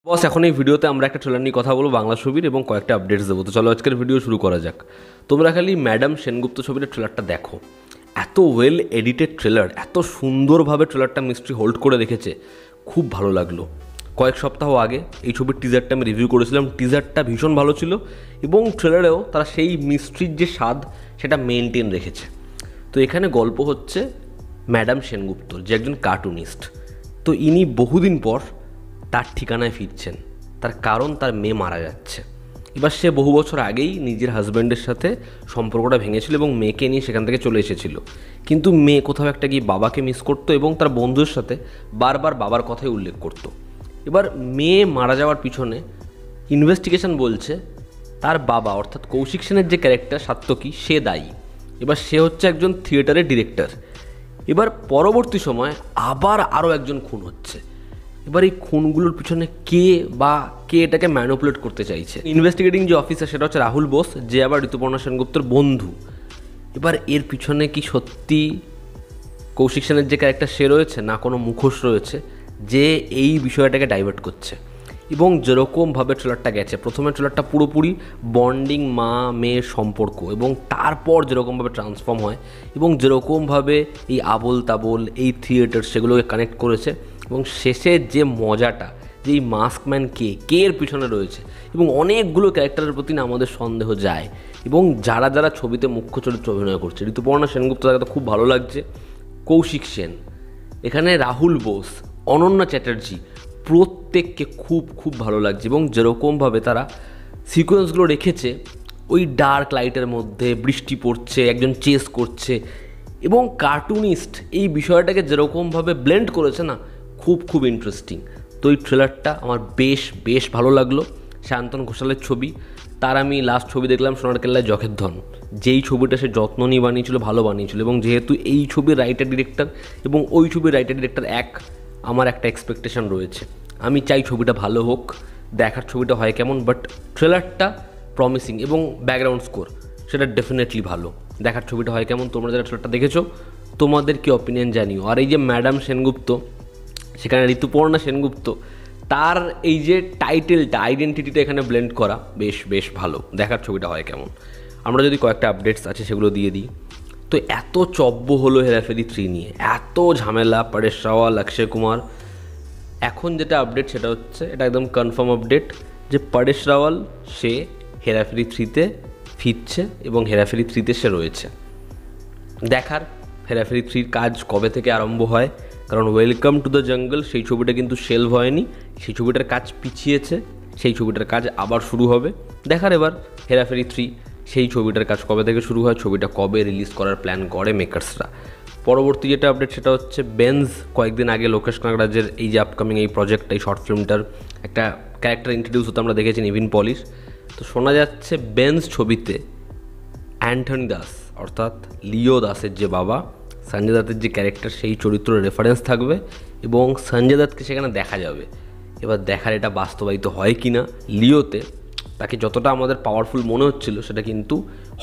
বস এখন এই ভিডিওতে আমরা একটা ট্রেলার নিয়ে কথা বলবো বাংলা ছবির এবং কয়েকটা আপডেটস দেবো। তো চলো আজকের ভিডিও শুরু করা যাক। তোমরা খালি ম্যাডাম সেনগুপ্ত ছবির ট্রেলারটা দেখো, এত ওয়েল এডিটেড ট্রেলার, এত সুন্দরভাবে ট্রেলারটা মিস্ট্রি হোল্ড করে রেখেছে, খুব ভালো লাগলো। কয়েক সপ্তাহ আগে এই ছবির টিজারটা আমি রিভিউ করেছিলাম, টিজারটা ভীষণ ভালো ছিল এবং ট্রেলারেও তারা সেই মিস্ট্রির যে স্বাদ সেটা মেনটেন রেখেছে। তো এখানে গল্প হচ্ছে ম্যাডাম সেনগুপ্তর, যে একজন কার্টুনিস্ট। তো ইনি বহুদিন পর তার ঠিকানায় ফিরছেন, তার কারণ তার মেয়ে মারা যাচ্ছে। এবার সে বহু বছর আগেই নিজের হাজব্যান্ডের সাথে সম্পর্কটা ভেঙেছিল এবং মেয়েকে নিয়ে সেখান থেকে চলে এসেছিল। কিন্তু মেয়ে কোথাও একটা গিয়ে বাবাকে মিস করতো এবং তার বন্ধুদের সাথে বারবার বাবার কথাই উল্লেখ করতো। এবার মেয়ে মারা যাওয়ার পিছনে ইনভেস্টিগেশন বলছে তার বাবা অর্থাৎ কৌশিক সেনের যে ক্যারেক্টার সাত্যকী, সে দায়ী। এবার সে হচ্ছে একজন থিয়েটারের ডিরেক্টর। এবার পরবর্তী সময় আবার আরও একজন খুন হচ্ছে। এবার এই খুনগুলোর পিছনে কে এটাকে ম্যানিপুলেট করতে চাইছে। ইনভেস্টিগেটিং যে অফিসার সেটা হচ্ছে রাহুল বোস, যে আবার ঋতুপর্ণা সেনগুপ্তর বন্ধু। এবার এর পিছনে কি সত্যি কৌশিক সেনের যে ক্যারেক্টার সে রয়েছে, না কোনো মুখোশ রয়েছে যে এই বিষয়টাকে ডাইভার্ট করছে? এবং যেরকমভাবে ট্রেলারটা গেছে, প্রথমে ট্রেলারটা পুরোপুরি বন্ডিং মা মেয়ের সম্পর্ক, এবং তারপর যেরকমভাবে ট্রান্সফর্ম হয় এবং যেরকমভাবে এই আবোল তাবোল এই থিয়েটার সেগুলোকে কানেক্ট করেছে, এবং শেষে যে মজাটা, যে এই মাস্কম্যান কে এর পিছনে রয়েছে, এবং অনেকগুলো ক্যারেক্টারের প্রতি না আমাদের সন্দেহ যায়। এবং যারা যারা ছবিতে মুখ্য চরিত্র অভিনয় করছে, ঋতুপর্ণা সেনগুপ্ত তাকে তো খুব ভালো লাগছে, কৌশিক সেন, এখানে রাহুল বোস, অনন্যা চ্যাটার্জি, প্রত্যেককে খুব ভালো লাগছে। এবং যেরকমভাবে তারা সিকোয়েন্সগুলো রেখেছে, ওই ডার্ক লাইটের মধ্যে বৃষ্টি পড়ছে, একজন চেস করছে, এবং কার্টুনিস্ট এই বিষয়টাকে যেরকমভাবে ব্লেন্ড করেছে না, খুব ইন্টারেস্টিং। তো এই ট্রেলারটা আমার বেশ ভালো লাগলো। শান্তন ঘোষালের ছবি, তার আমি লাস্ট ছবি দেখলাম সোনার কেল্লায় জখের ধন, যেই ছবিটা সে যত্ন নিয়ে বানিয়েছিল, ভালো বানিয়েছিল। এবং যেহেতু এই ছবির রাইটার ডিরেক্টর এবং ওই ছবির রাইটার ডিরেক্টর আমার একটা এক্সপেকটেশন রয়েছে। আমি চাই ছবিটা ভালো হোক, দেখার ছবিটা হয় কেমন, বাট ট্রেলারটা প্রমিসিং এবং ব্যাকগ্রাউন্ড স্কোর সেটা ডেফিনেটলি ভালো। দেখার ছবিটা হয় কেমন, তোমরা যারা ট্রেলারটা দেখেছো তোমাদের কি অপিনিয়ন জানিও। আর এই যে ম্যাডাম সেনগুপ্ত, সেখানে ঋতুপর্ণা সেনগুপ্ত, তার এই যে টাইটেলটা, আইডেন্টিটিটা এখানে ব্লেন্ড করা বেশ ভালো। দেখার ছবিটা হয় কেমন। আমরা যদি কয়েকটা আপডেটস আছে সেগুলো দিয়ে দিই। তো এত চব্য হলো হেরাফেরি 3 নিয়ে, এত ঝামেলা, পরেশ রাওয়াল, অক্ষয় কুমার। এখন যেটা আপডেট সেটা হচ্ছে, এটা একদম কনফার্ম আপডেট, যে পরেশ রাওয়াল সে হেরাফেরি 3-তে ফিরছে এবং হেরাফেরি 3-তে সে রয়েছে। দেখার হেরাফেরি 3-র কাজ কবে থেকে আরম্ভ হয়, কারণ ওয়েলকাম টু দ্য জঙ্গল সেই ছবিটা কিন্তু শেলভ হয়নি, সেই ছবিটার কাজ পিছিয়েছে, সেই ছবিটার কাজ আবার শুরু হবে। দেখার এবার হেরাফেরি 3 সেই ছবিটার কাজ কবে থেকে শুরু হয়, ছবিটা কবে রিলিজ করার প্ল্যান করে মেকার্সরা। পরবর্তী যেটা আপডেট সেটা হচ্ছে বেনজ, কয়েকদিন আগে লোকেশ কানাগরাজের এই যে আপকামিং এই প্রজেক্ট, এই শর্ট ফিল্মটার একটা ক্যারেক্টার ইন্ট্রোডিউস হতে আমরা দেখেছি, নিভিন পলিশ। তো শোনা যাচ্ছে বেনজ ছবিতে অ্যান্থনি দাস অর্থাৎ লিও দাসের যে বাবা, সঞ্জয় দত্তের যে ক্যারেক্টার, সেই চরিত্রের রেফারেন্স থাকবে এবং সঞ্জয় দত্তকে সেখানে দেখা যাবে। এবার দেখার এটা বাস্তবায়িত হয় কি না। লিওতে তাকে যতটা আমাদের পাওয়ারফুল মনে হচ্ছিল সেটা কিন্তু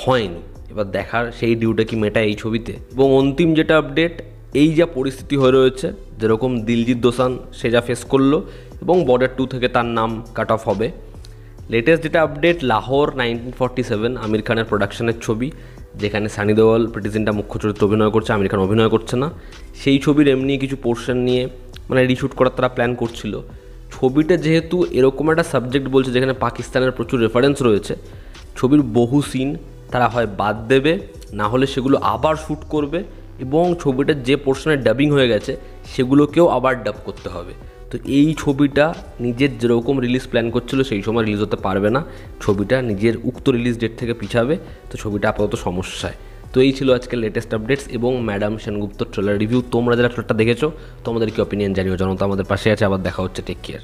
হয়নি। এবার দেখার সেই ডিউটা কি মেটায় এই ছবিতে। এবং অন্তিম যেটা আপডেট, এই যা পরিস্থিতি হয়ে রয়েছে, যেরকম দিলজিৎ দোসান সে যা ফেস করলো এবং বর্ডার 2 থেকে তার নাম কাট অফ হবে। লেটেস্ট যেটা আপডেট, লাহোর 1947 আমির খানের প্রোডাকশনের ছবি, যেখানে সানি দেওয়াল প্রিটি জিন্টা মুখ্য চরিত্র অভিনয় করছে, আমির খান অভিনয় করছে না। সেই ছবির এমনি কিছু পোর্শন নিয়ে রিশুট করার তারা প্ল্যান করছিল। ছবিটা যেহেতু এরকম একটা সাবজেক্ট বলছে যেখানে পাকিস্তানের প্রচুর রেফারেন্স রয়েছে, ছবির বহু সিন তারা হয় বাদ দেবে, না হলে সেগুলো আবার শ্যুট করবে, এবং ছবিটার যে পোর্শনে ডাবিং হয়ে গেছে সেগুলোকেও আবার ডাব করতে হবে। তো এই ছবিটা নিজের যেরকম রিলিজ প্ল্যান করছিল সেই সময় রিলিজ হতে পারবে না, ছবিটা নিজের উক্ত রিলিজ ডেট থেকে পিছাবে। তো ছবিটা আপাতত সমস্যায়। তো এই ছিল আজকের লেটেস্ট আপডেটস এবং ম্যাডাম সেনগুপ্ত ট্রেলার রিভিউ। তোমরা যারা ট্রেলারটা দেখেছো তোমাদের কি অপিনিয়ন জানিও। জনতা আমাদের পাশে আছে, আবার দেখা হচ্ছে, টেক কেয়ার।